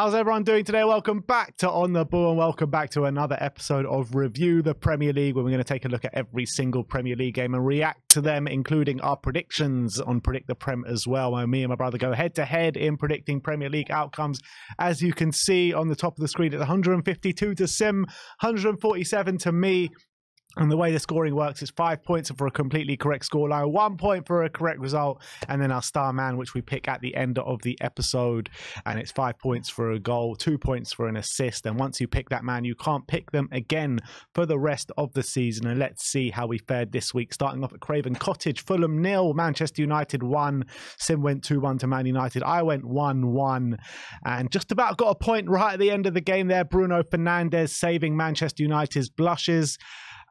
How's everyone doing today? Welcome back to On the Ball and welcome back to another episode of Review the Premier League, where we're going to take a look at every single Premier League game and react to them, including our predictions on Predict the Prem as well. Where me and my brother go head to head in predicting Premier League outcomes. As you can see on the top of the screen, it's 152 to Sim, 147 to me. And the way the scoring works is 5 points for a completely correct scoreline, 1 point for a correct result, and then our star man, which we pick at the end of the episode. And it's 5 points for a goal, 2 points for an assist. And once you pick that man, you can't pick them again for the rest of the season. And let's see how we fared this week. Starting off at Craven Cottage, Fulham 0, Manchester United 1. Sim went 2-1 to Man United. I went 1-1 and just about got a point right at the end of the game there. Bruno Fernandes saving Manchester United's blushes.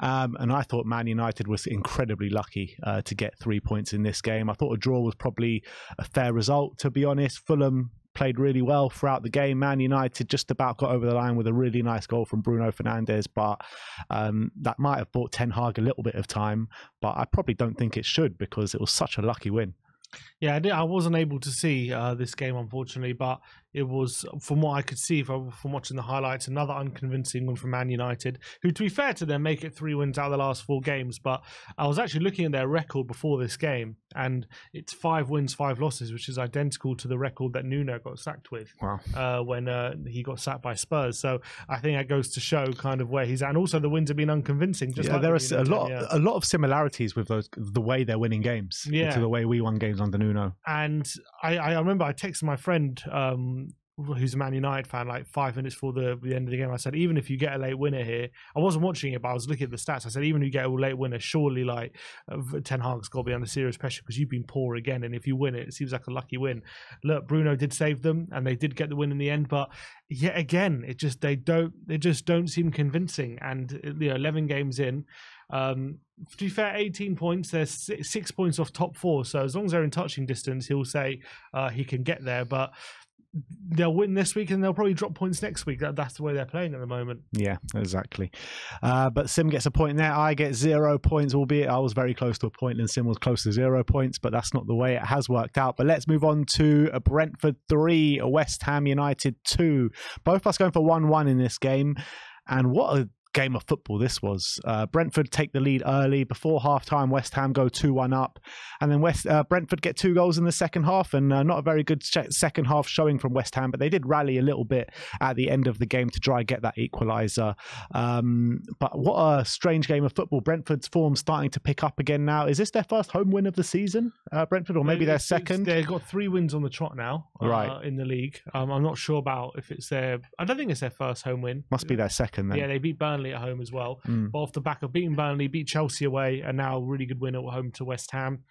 And I thought Man United was incredibly lucky to get 3 points in this game. I thought a draw was probably a fair result, to be honest. Fulham played really well throughout the game. Man United just about got over the line with a really nice goal from Bruno Fernandes, but that might have bought Ten Hag a little bit of time, but I probably don't think it should because it was such a lucky win. Yeah, I wasn't able to see this game, unfortunately, but it was, from what I could see from watching the highlights, another unconvincing one from Man United, who, to be fair to them, make it 3 wins out of the last 4 games. But I was actually looking at their record before this game, and it's 5 wins, 5 losses, which is identical to the record that Nuno got sacked with. Wow. When he got sacked by Spurs. So I think that goes to show kind of where he's at. And also the wins have been unconvincing. Just like there are a lot of similarities with the way they're winning games to the way we won games under Nuno. And I remember I texted my friend who's a Man United fan like 5 minutes before the end of the game. I said, even if you get a late winner here, I wasn't watching it, but I was looking at the stats. I said, even if you get a late winner, surely like Ten Hag's got to be under serious pressure because you've been poor again, and if you win it, it seems like a lucky win. Look, Bruno did save them and they did get the win in the end, but yet again, they just don't seem convincing. And 11 games in, to be fair, 18 points, they're 6 points off top 4, so as long as they're in touching distance, he'll say he can get there. But they'll win this week and they'll probably drop points next week. That's the way they're playing at the moment. Yeah, exactly. But Sim gets a point there. I get 0 points, albeit I was very close to a point and Sim was close to 0 points, but that's not the way it has worked out. But let's move on to Brentford 3, West Ham United 2. Both of us going for 1-1 in this game. And what a game of football this was. Brentford take the lead early. Before half-time, West Ham go 2-1 up. And then Brentford get 2 goals in the second half, and not a very good second half showing from West Ham, but they did rally a little bit at the end of the game to try and get that equaliser. But what a strange game of football. Brentford's form starting to pick up again now. Is this their first home win of the season, Brentford, or maybe their second? They've got 3 wins on the trot now in the league. I'm not sure about if it's I don't think it's their first home win. Must be their second then. Yeah, they beat Burnley at home as well. But off the back of beating Burnley, beat Chelsea away, and now a really good win at home to West Ham.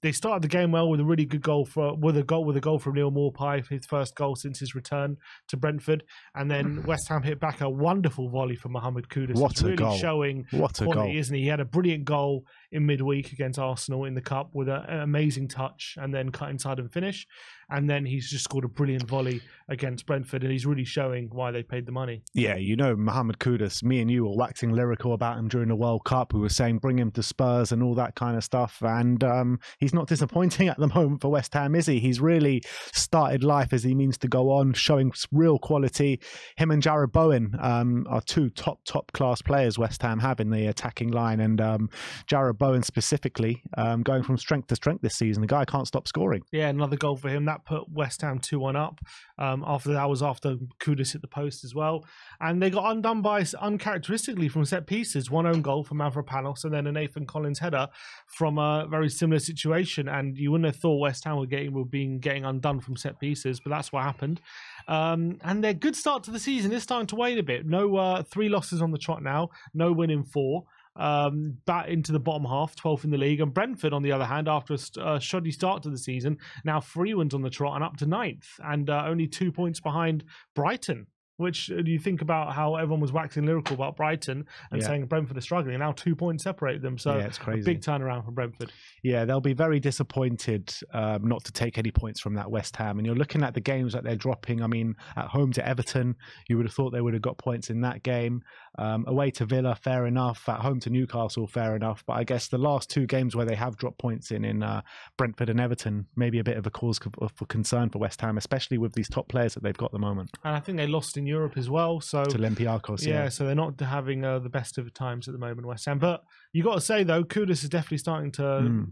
They started the game well with a really good goal with a goal from Neil Maupay, his first goal since his return to Brentford, and then West Ham hit back a wonderful volley from Mohamed Kudus. What a really goal! Showing what a quality, goal, isn't he? He had a brilliant goal in midweek against Arsenal in the cup with an amazing touch and then cut inside and finish. And then he's just scored a brilliant volley against Brentford, and he's really showing why they paid the money. Yeah, Mohamed Kudus, me and you were waxing lyrical about him during the World Cup. We were saying bring him to Spurs and all that kind of stuff. And he's not disappointing at the moment for West Ham, is he? He's really started life as he means to go on, showing real quality. Him and Jarrod Bowen are 2 top class players West Ham have in the attacking line. And Jarrod Bowen specifically going from strength to strength this season. The guy can't stop scoring. Yeah, another goal for him. That put West Ham 2-1 up. After Kudus hit the post as well. And they got undone by, uncharacteristically, from set pieces. 1 own goal from Mavropanos and then a Nathan Collins header from a very similar situation. And you wouldn't have thought West Ham were getting undone from set pieces, but that's what happened. And their good start to the season is starting to wane a bit. No 3 losses on the trot now. No win in 4. Back into the bottom half, 12th in the league. And Brentford, on the other hand, after a shoddy start to the season, now 3 wins on the trot and up to 9th, and only 2 points behind Brighton, which you think about how everyone was waxing lyrical about Brighton and saying Brentford are struggling, and now 2 points separate them. So it's crazy. A big turnaround for Brentford. Yeah, they'll be very disappointed not to take any points from that West Ham. And you're looking at the games that they're dropping. I mean, at home to Everton, you would have thought they would have got points in that game. Away to Villa, fair enough. At home to Newcastle, fair enough. But I guess the last 2 games where they have dropped points in Brentford and Everton, maybe a bit of a cause for concern for West Ham, especially with these top players that they've got at the moment. And I think they lost in Europe as well. So to Olympiacos, yeah. So they're not having the best of times at the moment, West Ham. But you got to say though, Kudus is definitely starting to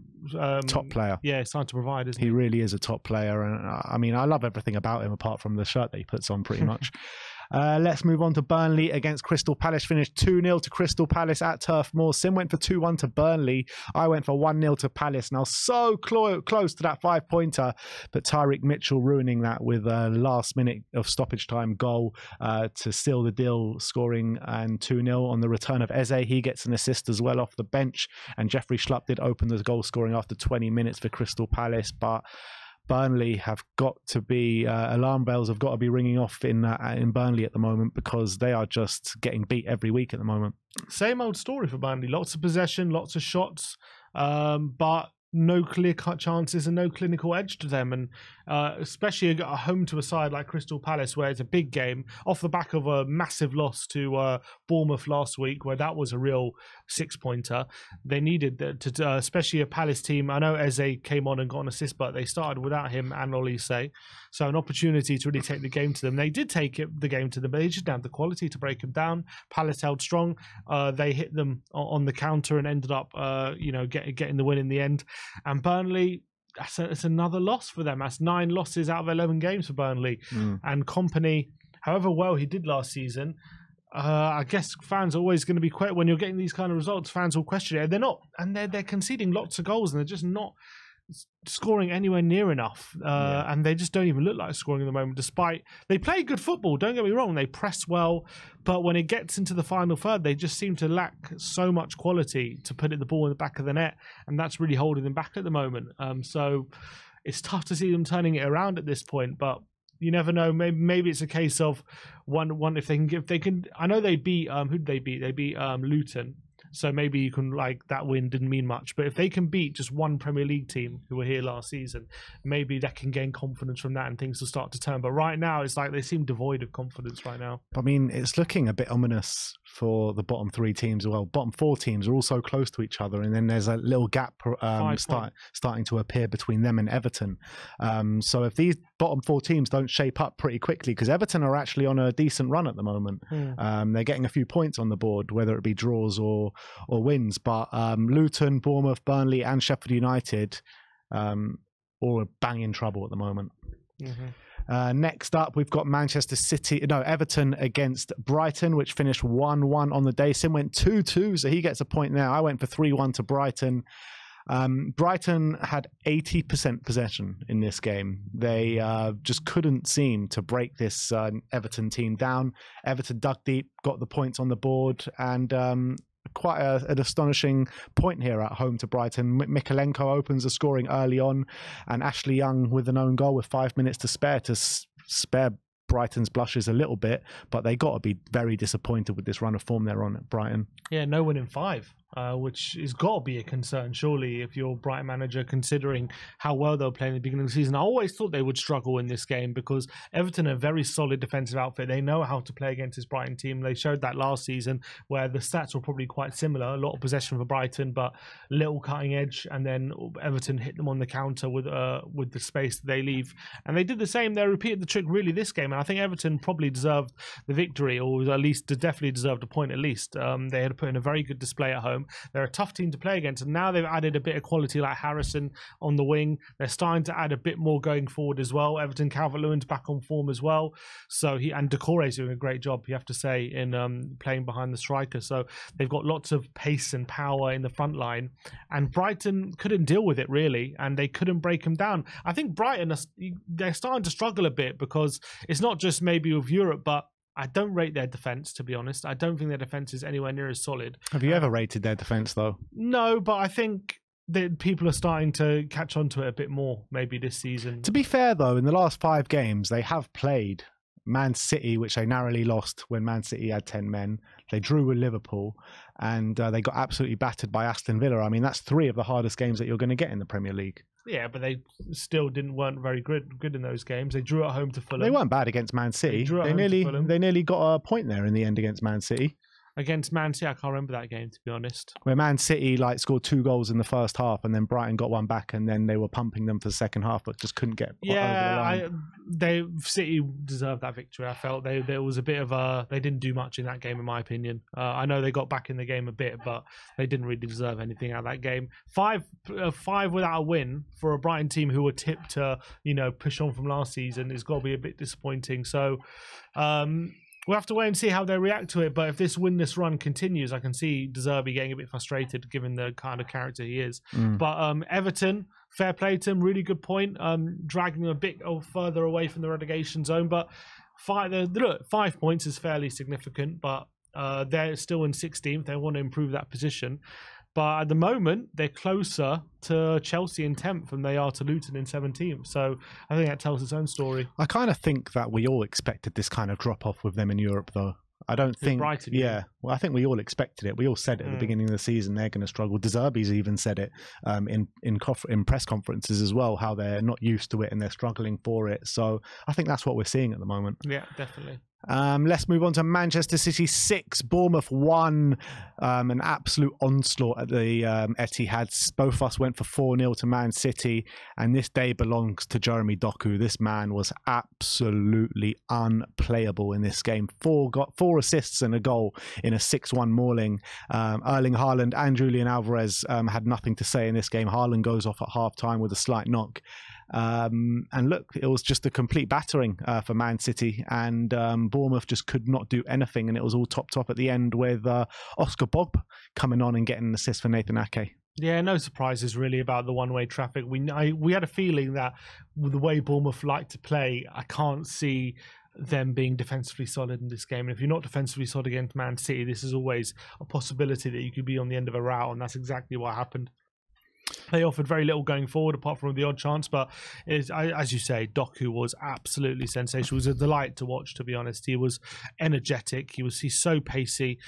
top player. Yeah, starting to provide, isn't he? He really is a top player, and I mean, I love everything about him apart from the shirt that he puts on, pretty much. Let's move on to Burnley against Crystal Palace. Finished 2-0 to Crystal Palace at Turf Moor. Sim went for 2-1 to Burnley. I went for 1-0 to Palace. Now, so close to that 5-pointer, but Tyreek Mitchell ruining that with a last minute of stoppage time goal to seal the deal, scoring, and 2-0 on the return of Eze. He gets an assist as well off the bench, and Jeffrey Schlupp did open the goal scoring after 20 minutes for Crystal Palace, but Burnley have got to be, alarm bells have got to be ringing off in Burnley at the moment, because they are just getting beat every week at the moment. Same old story for Burnley. Lots of possession, lots of shots, but no clear-cut chances and no clinical edge to them. And especially at home to a side like Crystal Palace, where it's a big game, off the back of a massive loss to Bournemouth last week, where that was a real 6-pointer. They needed to, especially a Palace team. I know Eze came on and got an assist, but they started without him and Olise. So an opportunity to really take the game to them. They did take the game to them, but they just didn't have the quality to break them down. Palace held strong. They hit them on the counter and ended up, getting the win in the end. And Burnley, it's another loss for them. That's 9 losses out of 11 games for Burnley. And Kompany, however well he did last season, I guess fans are always going to be quick when you're getting these kind of results. Fans will question it. They're not, and they're conceding lots of goals, and they're just not scoring anywhere near enough. And they just don't even look like scoring at the moment. Despite they play good football, don't get me wrong, they press well, but when it gets into the final third, they just seem to lack so much quality to put the ball in the back of the net, and that's really holding them back at the moment. So it's tough to see them turning it around at this point, but you never know. Maybe it's a case of one if they can. I know they beat who did they beat? They beat Luton. So maybe you can, that win didn't mean much. But if they can beat just one Premier League team who were here last season, maybe that can gain confidence from that and things will start to turn. But right now, it's like they seem devoid of confidence right now. I mean, it's looking a bit ominous for the bottom 3 teams as well. Bottom 4 teams are all so close to each other, and then there's a little gap starting to appear between them and Everton. So if these bottom 4 teams don't shape up pretty quickly, because Everton are actually on a decent run at the moment. They're getting a few points on the board, whether it be draws or wins, but Luton, Bournemouth, Burnley and Sheffield United all are bang in trouble at the moment. Next up, we've got Everton against Brighton, which finished 1-1 on the day. Sim went 2-2, so he gets a point there. I went for 3-1 to Brighton. Brighton had 80% possession in this game. They just couldn't seem to break this Everton team down. Everton dug deep, got the points on the board, and quite an astonishing point here at home to Brighton. Mikalenko opens the scoring early on, and Ashley Young with an own goal with 5 minutes to spare Brighton's blushes a little bit, but they got to be very disappointed with this run of form they're on at Brighton. Yeah, no win in 5. Which has got to be a concern, surely, if you're Brighton manager, considering how well they'll play in the beginning of the season. I always thought they would struggle in this game because Everton are a very solid defensive outfit. They know how to play against this Brighton team. They showed that last season, where the stats were probably quite similar. A lot of possession for Brighton, but little cutting edge, and then Everton hit them on the counter with the space that they leave. And they did the same. They repeated the trick really this game, and I think Everton probably deserved the victory, or at least definitely deserved a point at least. They had put in a very good display at home. They're a tough team to play against, and now they've added a bit of quality like Harrison on the wing. They're starting to add a bit more going forward as well. Everton, Calvert-Lewin's back on form as well. So and Decore's doing a great job, you have to say, in playing behind the striker. So they've got lots of pace and power in the front line, and Brighton couldn't deal with it really, and they couldn't break them down. I think Brighton, they're starting to struggle a bit because it's not just maybe with Europe, but I don't rate their defence, to be honest. I don't think their defence is anywhere near as solid. Have you ever rated their defence, though? No, but I think that people are starting to catch on to it a bit more, maybe this season. To be fair, though, in the last 5 games, they have played Man City, which they narrowly lost when Man City had 10 men. They drew with Liverpool, and they got absolutely battered by Aston Villa. I mean, that's 3 of the hardest games that you're going to get in the Premier League. Yeah, but they still weren't very good in those games. They drew at home to Fulham. They weren't bad against Man City. They nearly got a point there in the end against Man City. Against Man City, I can't remember that game, to be honest. Where Man City scored 2 goals in the first half, and then Brighton got one back, and then they were pumping them for the second half, but just couldn't get over the line. City deserved that victory. I felt there was a bit of they didn't do much in that game, in my opinion. I know they got back in the game a bit, but they didn't really deserve anything out of that game. 5 without a win for a Brighton team who were tipped to push on from last season is got to be a bit disappointing. So. We'll have to wait and see how they react to it. But if this winless run continues, I can see De Zerbi getting a bit frustrated given the kind of character he is. But Everton, fair play to him, really good point. Dragging them a bit further away from the relegation zone. But 5 points is fairly significant. But they're still in 16th. They want to improve that position. But at the moment, they're closer to Chelsea in 10th than they are to Luton in 17th. So I think that tells its own story. I kind of think that we all expected this kind of drop-off with them in Europe, though. I don't think... Brighton, yeah. Well, I think we all expected it. We all said it at the beginning of the season. They're going to struggle. De Zerbi's even said it in press conferences as well, how they're not used to it and they're struggling for it. So I think that's what we're seeing at the moment. Yeah, definitely. Let's move on to Manchester City 6, Bournemouth 1. An absolute onslaught at the Etihad. Both of us went for 4-0 to Man City, and this day belongs to Jeremy Doku. This man was absolutely unplayable in this game. 4 assists and a goal in a 6-1 mauling. Erling Haaland and Julian Alvarez had nothing to say in this game. Haaland goes off at half-time with a slight knock. And look, it was just a complete battering for Man City, and Bournemouth just could not do anything, and it was all topped off at the end with Oscar Bob coming on and getting an assist for Nathan Ake. Yeah, no surprises really about the one-way traffic. We had a feeling that with the way Bournemouth like to play, I can't see them being defensively solid in this game. And if you're not defensively solid against Man City, this is always a possibility that you could be on the end of a row, and that's exactly what happened. They offered very little going forward, apart from the odd chance. But as you say, Doku was absolutely sensational. It was a delight to watch, to be honest. He was energetic. He's so pacey.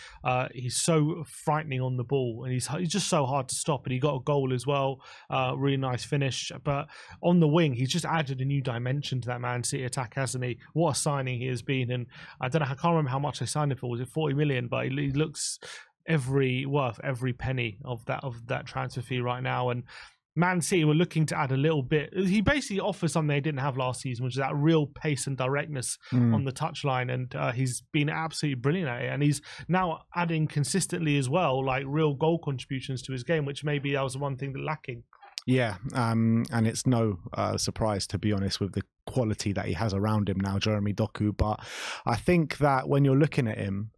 He's so frightening on the ball, and he's just so hard to stop. And he got a goal as well. Really nice finish. But on the wing, he's just added a new dimension to that Man City attack, hasn't he? What a signing he has been. And I can't remember how much they signed him for. Was it 40 million? But he looks worth every penny of that transfer fee right now. And Man City were looking to add a little bit. He basically offers something they didn't have last season, which is that real pace and directness on the touchline, and he's been absolutely brilliant at it. And he's now adding consistently as well, like real goal contributions to his game, which maybe that was the one thing that lacking. Yeah, and it's no surprise, to be honest, with the quality that he has around him now, Jeremy Doku. But I think that when you're looking at him,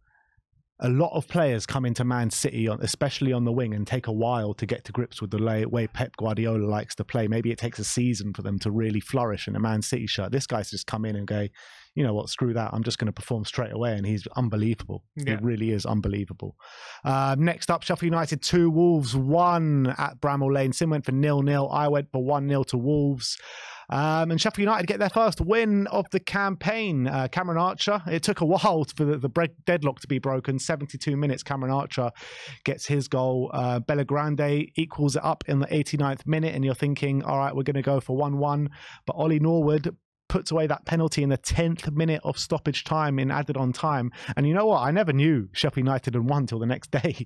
a lot of players come into Man City, especially on the wing, and take a while to get to grips with the way Pep Guardiola likes to play. Maybe it takes a season for them to really flourish in a Man City shirt. This guy's just come in and go, you know what, screw that. I'm just going to perform straight away. And he's unbelievable. Yeah. He really is unbelievable. Next up, Sheffield United 2, Wolves 1 at Bramall Lane. Sim went for 0-0. I went for 1-0 to Wolves. And Sheffield United get their first win of the campaign. Cameron Archer, it took a while for the deadlock to be broken. 72 minutes, Cameron Archer gets his goal. Bellegrande equals it up in the 89th minute, and you're thinking, all right, we're going to go for 1-1. But Ollie Norwood puts away that penalty in the 10th minute of stoppage time in added on time. And you know what? I never knew Sheffield United had won till the next day,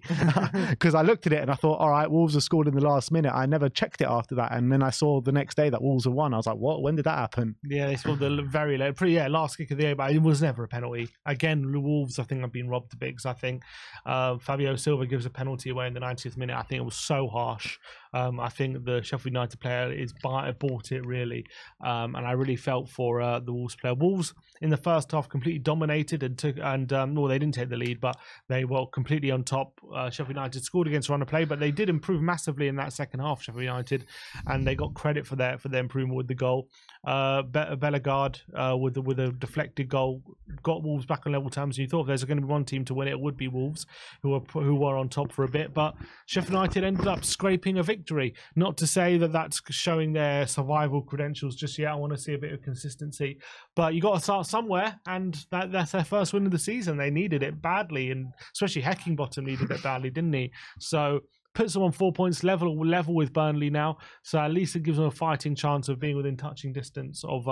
because I looked at it and I thought, all right, Wolves have scored in the last minute. I never checked it after that. And then I saw the next day that Wolves have won. I was like, what? When did that happen? Yeah, they scored the very late, last kick of the day, but it was never a penalty. Again, the Wolves, I think, have been robbed a bit, because I think Fabio Silva gives a penalty away in the 90th minute. I think it was so harsh. I think the Sheffield United player bought it, really. And I really felt for the Wolves player. Wolves in the first half completely dominated and they didn't take the lead, but they were completely on top. Sheffield United scored against run of play, but they did improve massively in that second half, Sheffield United, and they got credit for their improvement with the goal. Bellegarde with a deflected goal got Wolves back on level terms. You thought if there's going to be one team to win it would be Wolves, who were on top for a bit, but Sheffield United ended up scraping a victory. Not to say that that's showing their survival credentials just yet. I want to see a bit of consistency. But you got to start somewhere, and that's their first win of the season. They needed it badly, and especially Heckingbottom needed it badly, didn't he? So puts them on 4 points, level with Burnley now. So at least it gives them a fighting chance of being within touching distance of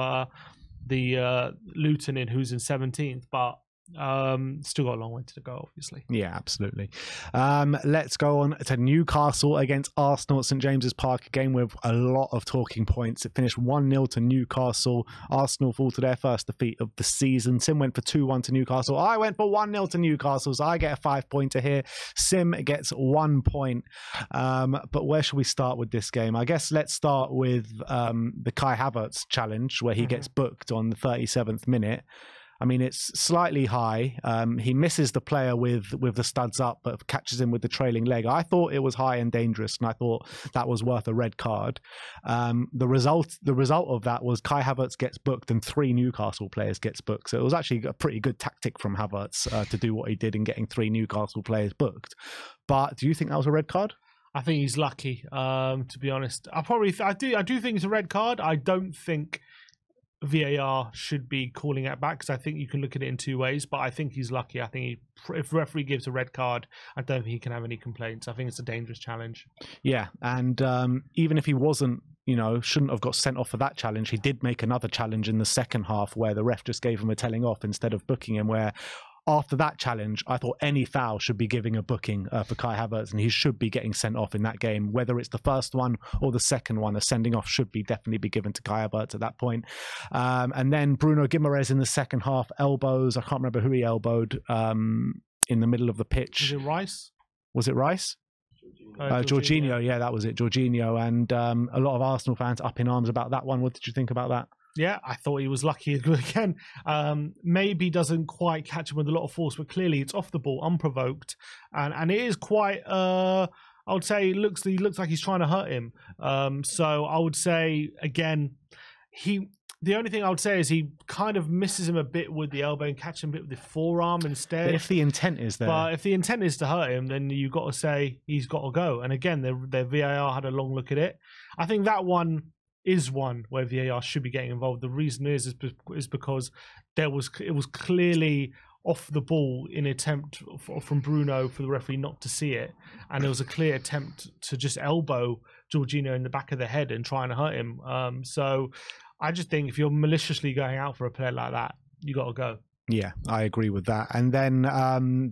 the Luton who's in 17th, but still got a long way to go, obviously. Yeah, absolutely. Let's go on to Newcastle against Arsenal at St James's Park, a game with a lot of talking points. It finished 1-0 to Newcastle. Arsenal fall to their first defeat of the season. Sim went for 2-1 to Newcastle. I went for 1-0 to Newcastle, so I get a 5-pointer here. Sim gets 1 point. But where should we start with this game? I guess let's start with the Kai Havertz challenge, where he gets booked on the 37th minute. I mean, it's slightly high. He misses the player with the studs up, but catches him with the trailing leg. I thought it was high and dangerous, and I thought that was worth a red card. The result of that was Kai Havertz gets booked and 3 Newcastle players gets booked. So it was actually a pretty good tactic from Havertz to do what he did in getting 3 Newcastle players booked. But do you think that was a red card? I think he's lucky, to be honest. I do think it's a red card. I don't think VAR should be calling it back, because I think you can look at it in 2 ways, but I think he's lucky. I think if the referee gives a red card, I don't think he can have any complaints. I think it's a dangerous challenge. Yeah, and even if he wasn't, shouldn't have got sent off for that challenge, he did make another challenge in the second half where the ref just gave him a telling off instead of booking him, where after that challenge, I thought any foul should be giving a booking for Kai Havertz, and he should be getting sent off in that game. Whether it's the first one or the second one, a sending off should definitely be given to Kai Havertz at that point. And then Bruno Guimaraes in the second half, elbows. I can't remember who he elbowed in the middle of the pitch. Was it Rice? Jorginho, yeah, that was it, Jorginho. And a lot of Arsenal fans up in arms about that one. What did you think about that? Yeah, I thought he was lucky again. Maybe doesn't quite catch him with a lot of force, but clearly it's off the ball, unprovoked, and it is quite. I would say he looks like he's trying to hurt him. So I would say again, the only thing I would say is he kind of misses him a bit with the elbow and catches him a bit with the forearm instead. But if the intent is there. But if the intent is to hurt him, then you've got to say he's got to go. And again, their VAR had a long look at it. I think that one is one where VAR should be getting involved. The reason is because it was clearly off the ball in attempt from Bruno for the referee not to see it, and there was a clear attempt to just elbow Jorginho in the back of the head and try and hurt him. So I just think if you're maliciously going out for a player like that, you got to go. Yeah, I agree with that. And then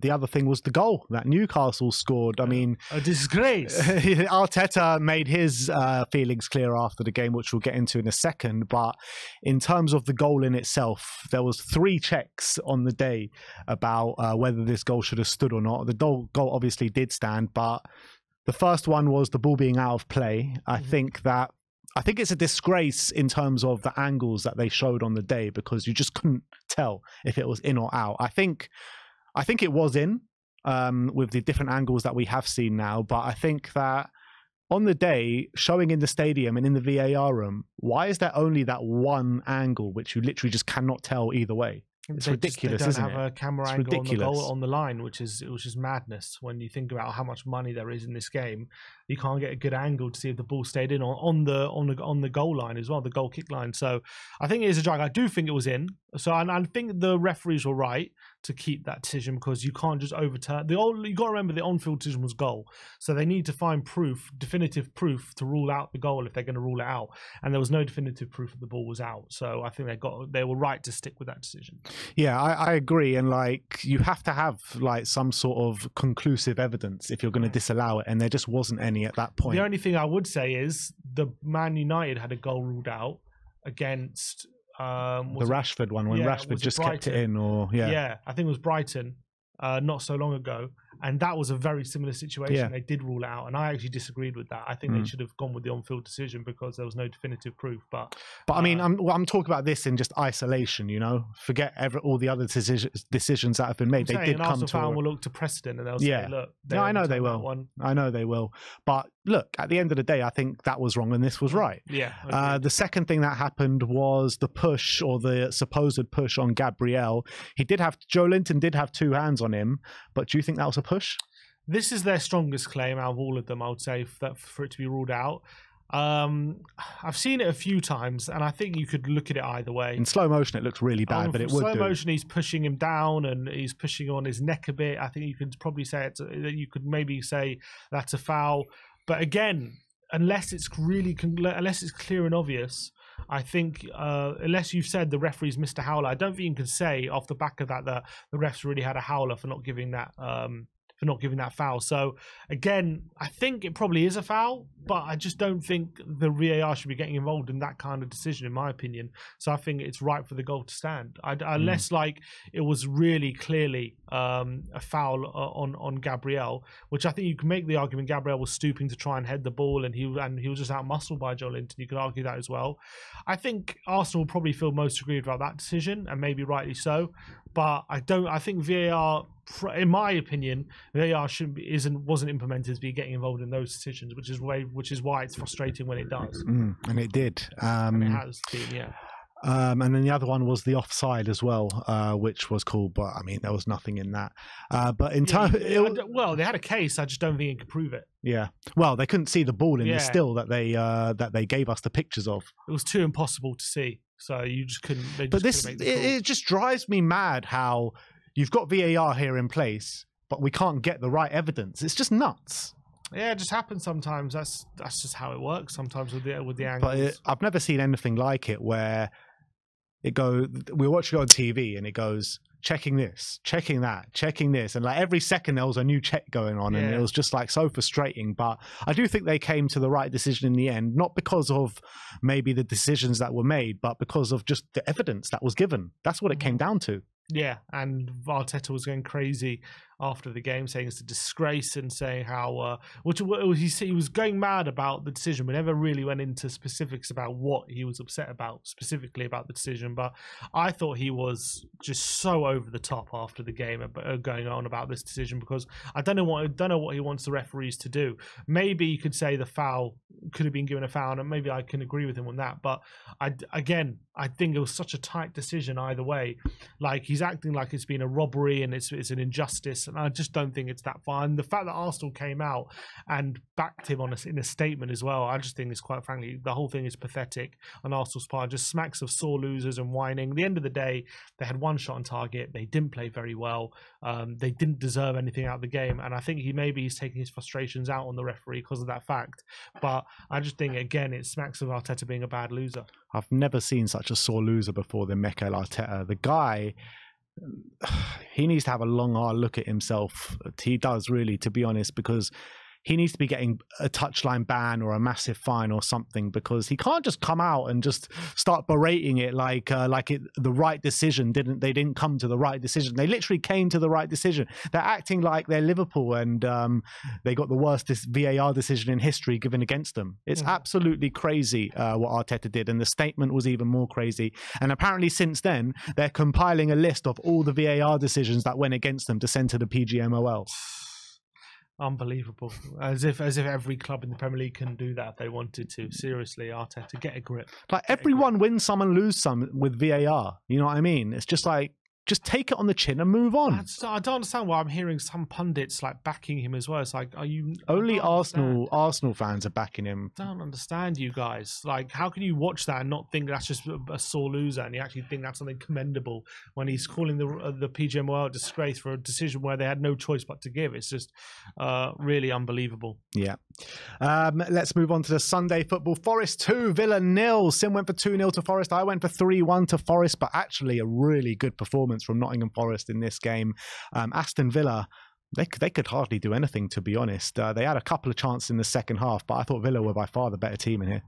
the other thing was the goal that Newcastle scored. I mean, a disgrace. Arteta made his feelings clear after the game, which we'll get into in a second. But in terms of the goal in itself, there was 3 checks on the day about whether this goal should have stood or not. The goal obviously did stand, but the first one was the ball being out of play. I think it's a disgrace in terms of the angles that they showed on the day, because you just couldn't tell if it was in or out. I think it was in with the different angles that we have seen now, but I think that on the day, showing in the stadium and in the VAR room, why is there only that one angle which you literally just cannot tell either way? It's ridiculous, isn't it? They don't have a camera angle on the goal on the line, which is madness. When you think about how much money there is in this game, you can't get a good angle to see if the ball stayed in on the goal line as well, the goal kick line. So I think it is a drag. I do think it was in. So I think the referees were right to keep that decision, because you can't just overturn you got to remember the on-field decision was goal, so they need to find definitive proof to rule out the goal if they're going to rule it out, and there was no definitive proof that the ball was out. So I think they were right to stick with that decision. Yeah, I agree, and you have to have some sort of conclusive evidence if you're going to disallow it, and there just wasn't any at that point. The only thing I would say is the Man United had a goal ruled out against the Rashford one, when Rashford just kept it in, I think it was Brighton not so long ago, and that was a very similar situation. Yeah. They did rule it out, and I actually disagreed with that. I think they should have gone with the on-field decision because there was no definitive proof. But I mean, I'm talking about this in just isolation. Forget all the other decisions that have been made. They did come to. Fan will look to precedent, and they'll say, "Look, no, I know they will. I know they will." But look, at the end of the day, I think that was wrong, and this was right. Yeah. The second thing that happened was the push, or the supposed push, on Gabriel. Joe Linton did have 2 hands on him, but do you think that was a push? This is their strongest claim out of all of them, I would say, for it to be ruled out. I've seen it a few times, and I think you could look at it either way. In slow motion, it looks really bad, but it would slow motion, he's pushing him down and he's pushing on his neck a bit. I think you could probably say you could maybe say that's a foul. But again, unless it's clear and obvious, I think unless you've said the referee's missed a howler, I don't think you can say off the back of that the refs really had a howler for not giving that foul. So again, I think it probably is a foul, but I just don't think the VAR should be getting involved in that kind of decision, in my opinion. So I think it's right for the goal to stand, unless like it was really clearly a foul on Gabriel, which I think you can make the argument Gabriel was stooping to try and head the ball, and he was just out-muscled by Joe Linton. You could argue that as well. I think Arsenal will probably feel most aggrieved about that decision, and maybe rightly so. But I think VAR, in my opinion, VAR wasn't implemented to be getting involved in those decisions, which is why it's frustrating when it does. And it did. And it has been, yeah. And then the other one was the offside as well, which was cool, but I mean there was nothing in that. But in time, well, they had a case. I just don't think it could prove it. Yeah. Well, they couldn't see the ball in the still that they gave us the pictures of. It was too impossible to see, so you just couldn't. It just drives me mad how you've got VAR here in place, but we can't get the right evidence. It's just nuts. Yeah, it just happens sometimes. That's just how it works sometimes with the angles. But I've never seen anything like it where we're watching it on TV and it goes checking this, checking that, checking this, and like every second there was a new check going on, and it was just like so frustrating. But I do think they came to the right decision in the end, not because of maybe the decisions that were made, but because of just the evidence that was given. That's what it came down to. Yeah, and Arteta was going crazy after the game, saying it's a disgrace and saying how, he was going mad about the decision, but never really went into specifics about what he was upset about, specifically about the decision. But I thought he was just so over the top after the game, going on about this decision, because I don't know what he wants the referees to do. Maybe you could say the foul could have been given a foul, and maybe I can agree with him on that. But I think it was such a tight decision either way. Like, he's acting like it's been a robbery and it's an injustice, and I just don't think it's that far. And the fact that Arsenal came out and backed him in a statement as well, I just think is, quite frankly, the whole thing is pathetic on Arsenal's part. Just smacks of sore losers and whining. At the end of the day, they had one shot on target. They didn't play very well. They didn't deserve anything out of the game, and I think he's taking his frustrations out on the referee because of that fact. But I just think, again, it smacks of Arteta being a bad loser. I've never seen such a sore loser before than Mikel Arteta. The guy, he needs to have a long, hard look at himself. He does, really, to be honest, because he needs to be getting a touchline ban or a massive fine or something, because he can't just come out and just start berating it like the right decision they didn't come to the right decision. They literally came to the right decision. They're acting like they're Liverpool and they got the worst VAR decision in history given against them. It's absolutely crazy what Arteta did, and the statement was even more crazy. And apparently since then, they're compiling a list of all the VAR decisions that went against them to send to the PGMOL. Unbelievable. As if every club in the Premier League can do that if they wanted to. Seriously, Arteta, get a grip. Like, everyone wins some and lose some with VAR. You know what I mean? It's just like, just take it on the chin and move on. I don't understand why I'm hearing some pundits like backing him as well. It's like, are you only Arsenal fans are backing him? I don't understand, you guys. Like, how can you watch that and not think that's just a sore loser, and you actually think that's something commendable when he's calling the PGMOL a disgrace for a decision where they had no choice but to give? It's just really unbelievable. Yeah. Let's move on to the Sunday football. Forest 2, Villa 0. Sim went for 2-0 to Forest. I went for 3-1 to Forest, but actually a really good performance from Nottingham Forest in this game. Aston Villa, they could hardly do anything, to be honest. They had a couple of chances in the second half, but I thought Villa were by far the better team in here.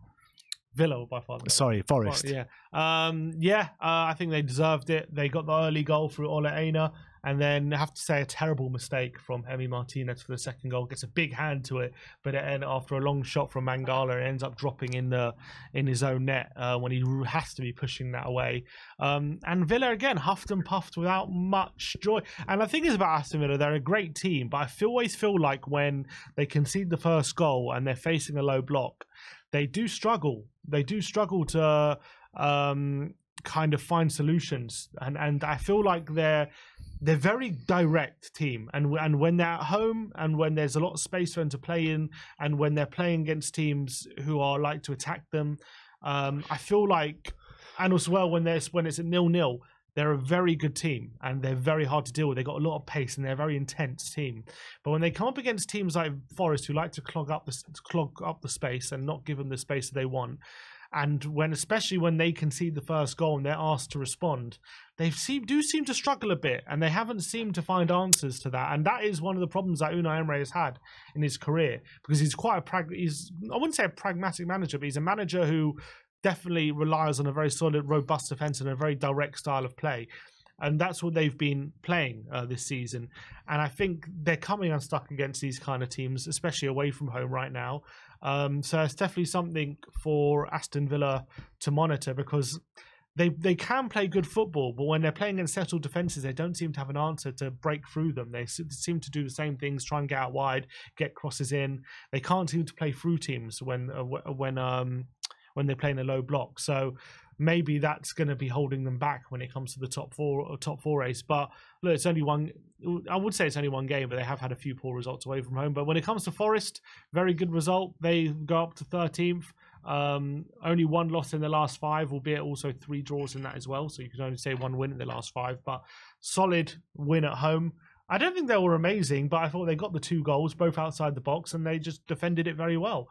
Villa were by far the better. Sorry, Forest. I think they deserved it. They got the early goal through Ole Einar, and then I have to say a terrible mistake from Emi Martinez for the second goal. Gets a big hand to it, but after a long shot from Mangala, it ends up dropping in his own net when he has to be pushing that away. And Villa again huffed and puffed without much joy. And the thing is about Aston Villa, they're a great team, but I always feel like when they concede the first goal and they're facing a low block, they do struggle. They do struggle to kind of find solutions, and I feel like they're very direct team, and when they're at home and when there's a lot of space for them to play in, and when they're playing against teams who are like to attack them, I feel like, and as well when it's a 0-0, they're a very good team and they're very hard to deal with. They've got a lot of pace and they're a very intense team. But when they come up against teams like Forest, who like to clog up the space and not give them the space that they want, and especially when they concede the first goal and they're asked to respond, they do seem to struggle a bit, and they haven't seemed to find answers to that. And that is one of the problems that Unai Emery has had in his career, because he's quite I wouldn't say a pragmatic manager, but he's a manager who definitely relies on a very solid, robust defense and a very direct style of play. And that's what they've been playing this season. And I think they're coming unstuck against these kind of teams, especially away from home right now. So it's definitely something for Aston Villa to monitor, because they can play good football, but when they're playing against settled defences, they don't seem to have an answer to break through them. They seem to do the same things, try and get out wide, get crosses in. They can't seem to play through teams when they play in a low block. So maybe that's going to be holding them back when it comes to the top four race. But look, it's only one. I would say it's only one game, but they have had a few poor results away from home. But when it comes to Forest, very good result. They go up to 13th. Only one loss in the last 5, albeit also 3 draws in that as well. So you can only say 1 win in the last 5, but solid win at home. I don't think they were amazing, but I thought they got the 2 goals, both outside the box, and they just defended it very well.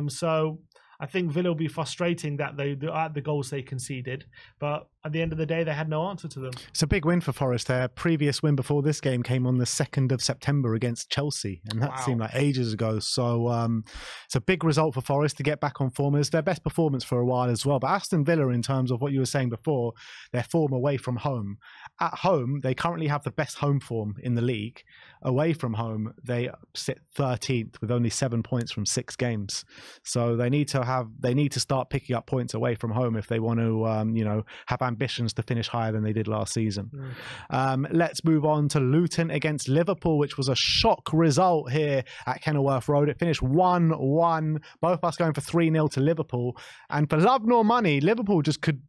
So I think Villa will be frustrating that the goals they conceded, but at the end of the day, they had no answer to them. It's a big win for Forest. Their previous win before this game came on the 2nd of September against Chelsea, and that seemed like ages ago. So it's a big result for Forest to get back on form. It's their best performance for a while as well. But Aston Villa, in terms of what you were saying before, their form away from home. At home, they currently have the best home form in the league. Away from home, they sit 13th with only 7 points from 6 games. So they need to start picking up points away from home if they want to, have ambitions to finish higher than they did last season. Let's move on to Luton against Liverpool, which was a shock result here at Kenilworth Road. It finished 1-1, both us going for 3-0 to Liverpool. And for love nor money, Liverpool just could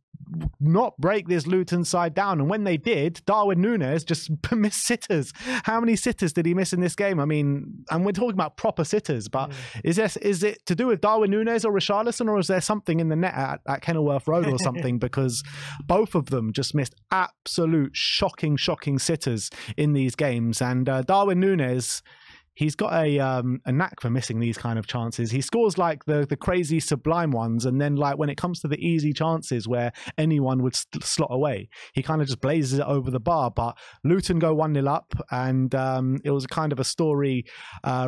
not break this Luton side down, and when they did, Darwin Núñez just missed sitters. How many sitters did he miss in this game? I mean, and we're talking about proper sitters, but is it to do with Darwin Núñez or Richarlison, or is there something in the net at Kenilworth Road or something? Because both of them just missed absolute shocking sitters in these games. And Darwin Núñez, he's got a knack for missing these kind of chances. He scores like the crazy sublime ones, and then like when it comes to the easy chances where anyone would slot away, he kind of just blazes it over the bar. But Luton go 1-0 up, and it was kind of a story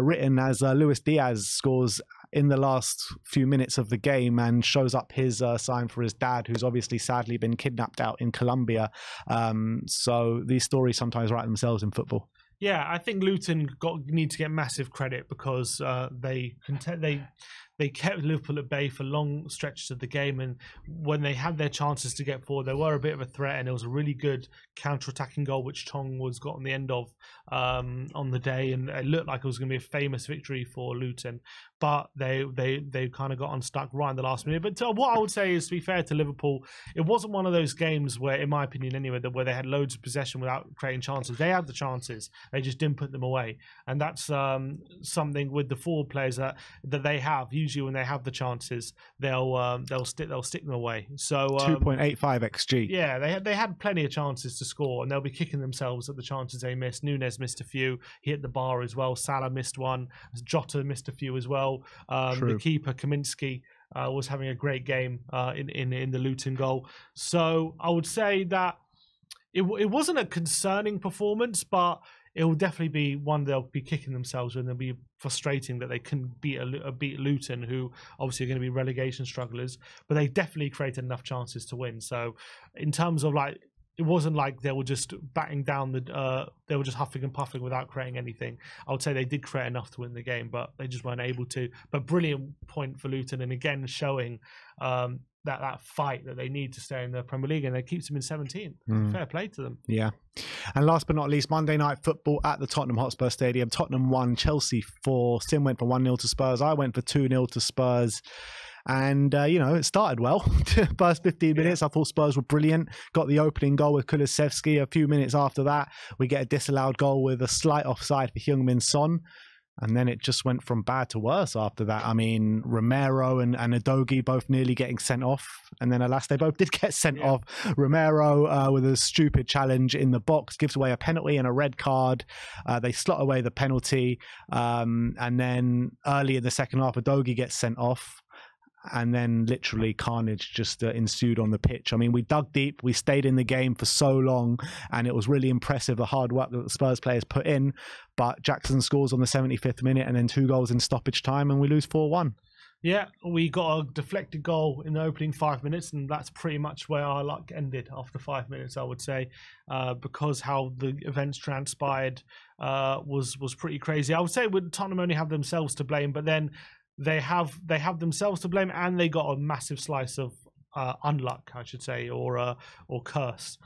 written as Luis Diaz scores in the last few minutes of the game and shows up his sign for his dad, who's obviously sadly been kidnapped out in Colombia. So these stories sometimes write themselves in football. Yeah, I think Luton need to get massive credit, because they kept Liverpool at bay for long stretches of the game, and when they had their chances to get forward, they were a bit of a threat, and it was a really good counter-attacking goal which Chong got on the end of on the day, and it looked like it was going to be a famous victory for Luton, but they kind of got unstuck right in the last minute. But what I would say is, to be fair to Liverpool, it wasn't one of those games where, in my opinion anyway, where they had loads of possession without creating chances. They had the chances, they just didn't put them away, and that's something with the forward players that they have. Usually when they have the chances, they'll stick them away. So 2.85 xG. Yeah, they had plenty of chances to score, and they'll be kicking themselves at the chances they missed. Núñez missed a few. He hit the bar as well. Salah missed one. Jota missed a few as well. The keeper Kaminsky was having a great game in the Luton goal. So I would say that it wasn't a concerning performance, but it will definitely be one they'll be kicking themselves with, and they'll be frustrating that they couldn't beat Luton, who obviously are going to be relegation strugglers, but they definitely created enough chances to win. So in terms of like, it wasn't like they were just batting down they were just huffing and puffing without creating anything. I would say they did create enough to win the game, but they just weren't able to. But brilliant point for Luton, and again showing that fight that they need to stay in the Premier League, and it keeps them in 17th. Fair play to them. Yeah. And last but not least, Monday night football at the Tottenham Hotspur Stadium. Tottenham won, Chelsea 4. Sim went for 1-0 to Spurs. I went for 2-0 to Spurs. And, it started well. First 15 minutes, I thought Spurs were brilliant. Got the opening goal with Kulusevski. A few minutes after that, we get a disallowed goal with a slight offside for Heung-min Son. And then it just went from bad to worse after that. I mean, Romero and Udogie both nearly getting sent off. And then alas, they both did get sent off. Romero with a stupid challenge in the box gives away a penalty and a red card. They slot away the penalty. And then early in the second half, Udogie gets sent off. And then literally carnage just ensued on the pitch. I mean, we dug deep. We stayed in the game for so long. And it was really impressive, the hard work that the Spurs players put in. But Jackson scores on the 75th minute and then 2 goals in stoppage time and we lose 4-1. Yeah, we got a deflected goal in the opening 5 minutes, and that's pretty much where our luck ended after 5 minutes, I would say, because how the events transpired was pretty crazy. I would say Tottenham only have themselves to blame, but then they have themselves to blame, and they got a massive slice of unluck, I should say, or curse,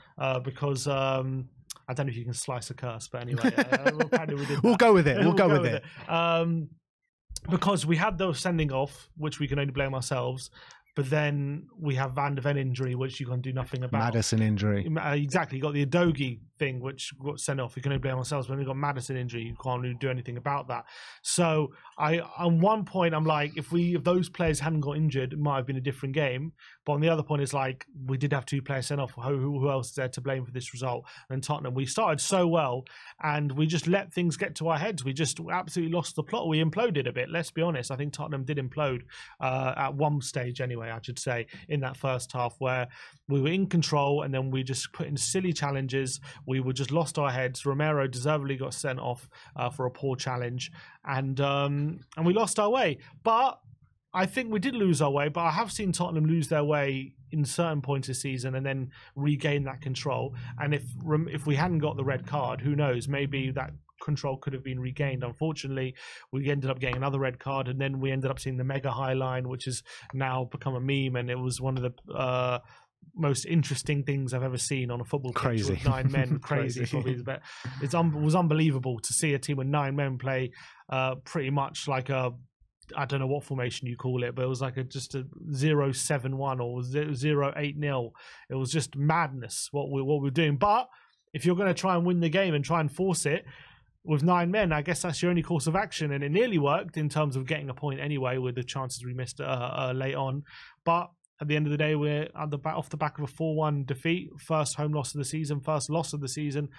because I don't know if you can slice a curse, but anyway, we'll go with it. We'll go with it. Because we had those sending off, which we can only blame ourselves. But then we have Van de Ven injury, which you can do nothing about. Maddison injury. Exactly. You got the Udogie thing, which got sent off. We can only blame ourselves. When we got Maddison injury, you can't really do anything about that. So on one point, I'm like, if those players hadn't got injured, it might have been a different game. But on the other point, it's like, we did have 2 players sent off. Who else is there to blame for this result? And Tottenham, we started so well, and we just let things get to our heads. We just absolutely lost the plot. We imploded a bit. Let's be honest. I think Tottenham did implode at one stage anyway, I should say, in that first half, where we were in control and then we just put in silly challenges. We were just lost our heads. Romero deservedly got sent off for a poor challenge, and we lost our way. But I think we did lose our way, but I have seen Tottenham lose their way in certain points of the season and then regain that control. And if we hadn't got the red card, who knows, maybe that control could have been regained. Unfortunately, we ended up getting another red card, and then we ended up seeing the mega high line, which has now become a meme, and it was one of the most interesting things I've ever seen on a football pitch with 9 men. Crazy. Probably, but it was unbelievable to see a team with 9 men play pretty much like I don't know what formation you call it, but it was like just a 0-7-1 or 0-8-0. It was just madness what we're doing. But if you're going to try and win the game and try and force it with 9 men, I guess that's your only course of action, and it nearly worked in terms of getting a point anyway with the chances we missed late on. But at the end of the day, we're off the back of a 4-1 defeat, first home loss of the season, first loss of the season,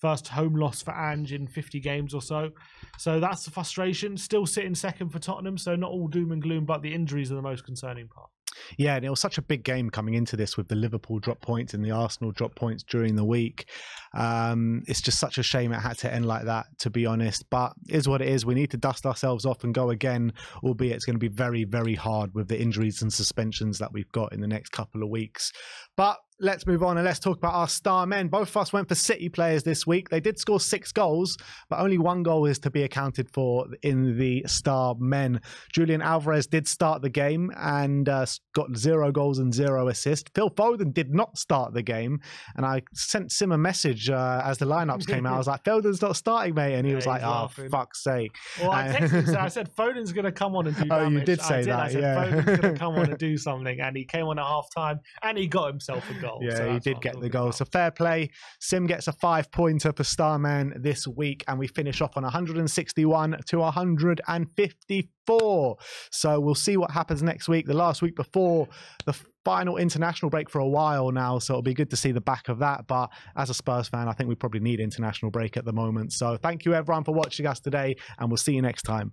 first home loss for Ange in 50 games or so. So that's the frustration. Still sitting second for Tottenham, so not all doom and gloom, but the injuries are the most concerning part. Yeah, and it was such a big game coming into this with the Liverpool drop points and the Arsenal drop points during the week. It's just such a shame it had to end like that, to be honest. But it is what it is. We need to dust ourselves off and go again, albeit it's going to be very, very hard with the injuries and suspensions that we've got in the next couple of weeks. But let's move on and let's talk about our star men. Both of us went for City players this week. They did score 6 goals, but only 1 goal is to be accounted for in the star men. Julian Alvarez did start the game and got 0 goals and 0 assists. Phil Foden did not start the game, and I sent Sim a message as the lineups came out. I was like, Foden's not starting, mate, and he was like, laughing. Fuck's sake. Well, I texted him, I said, Foden's going to come on and do damage. Oh, you did say that, I said, Foden's going to come on and do something, and he came on at half-time, and he got himself a goal. Yeah, so he did get the goal. So fair play. Sim gets a 5-pointer for Starman this week, and we finish off on 161 to 154. So we'll see what happens next week. The last week before the final international break for a while now, so it'll be good to see the back of that. But as a Spurs fan, I think we probably need international break at the moment. So thank you everyone for watching us today, and we'll see you next time.